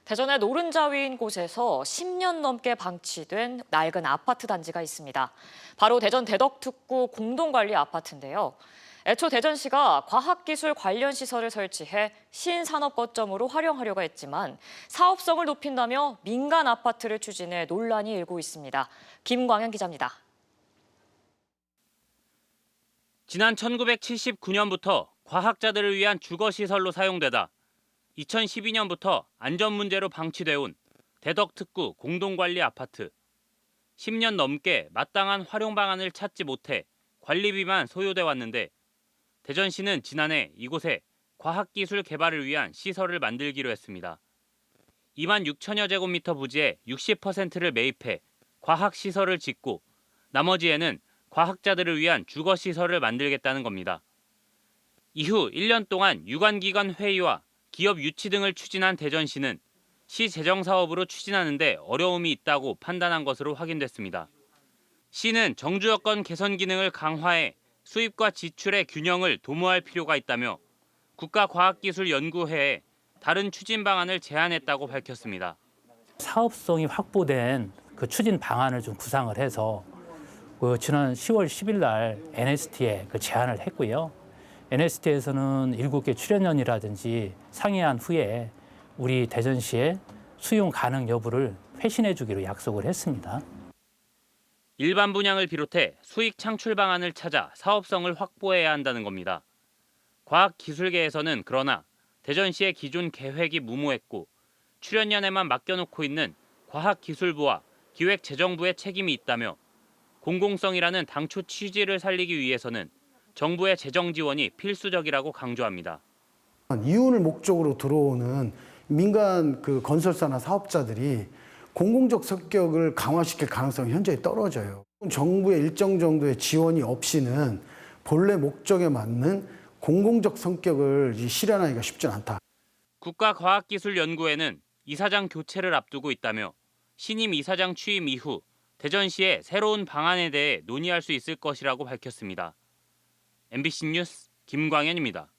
대전의 노른자 위인 곳에서 10년 넘게 방치된 낡은 아파트 단지가 있습니다. 바로 대전 대덕특구 공동관리 아파트인데요. 애초 대전시가 과학기술 관련 시설을 설치해 신산업 거점으로 활용하려고 했지만 사업성을 높인다며 민간 아파트를 추진해 논란이 일고 있습니다. 김광현 기자입니다. 지난 1979년부터 과학자들을 위한 주거시설로 사용되다 2012년부터 안전 문제로 방치돼 온 대덕특구 공동관리 아파트. 10년 넘게 마땅한 활용 방안을 찾지 못해 관리비만 소요돼 왔는데 대전시는 지난해 이곳에 과학기술 개발을 위한 시설을 만들기로 했습니다. 2만 6천여 제곱미터 부지의 60%를 매입해 과학시설을 짓고 나머지에는 과학자들을 위한 주거시설을 만들겠다는 겁니다. 이후 1년 동안 유관기관 회의와 기업 유치 등을 추진한 대전시는 시 재정 사업으로 추진하는데 어려움이 있다고 판단한 것으로 확인됐습니다. 시는 정주 여건 개선 기능을 강화해 수입과 지출의 균형을 도모할 필요가 있다며 국가과학기술연구회에 다른 추진 방안을 제안했다고 밝혔습니다. 사업성이 확보된 그 추진 방안을 좀 구상을 해서 지난 10월 10일 날 NST에 그 제안을 했고요. NST에서는 7개 출연연이라든지 상의한 후에 우리 대전시의 수용 가능 여부를 회신해 주기로 약속을 했습니다. 일반 분양을 비롯해 수익 창출 방안을 찾아 사업성을 확보해야 한다는 겁니다. 과학기술계에서는 그러나 대전시의 기존 계획이 무모했고 출연연에만 맡겨놓고 있는 과학기술부와 기획재정부의 책임이 있다며 공공성이라는 당초 취지를 살리기 위해서는 정부의 재정 지원이 필수적이라고 강조합니다. 이윤을 목적으로 들어오는 민간 건설사나 사업자들이 공공적 성격을 강화시킬 가능성이 현저히 떨어져요. 정부의 일정 정도의 지원이 없이는 본래 목적에 맞는 공공적 성격을 실현하기가 쉽지 않다. 국가과학기술연구회는 이사장 교체를 앞두고 있다며 신임 이사장 취임 이후 대전시의 새로운 방안에 대해 논의할 수 있을 것이라고 밝혔습니다. MBC 뉴스 김광현입니다.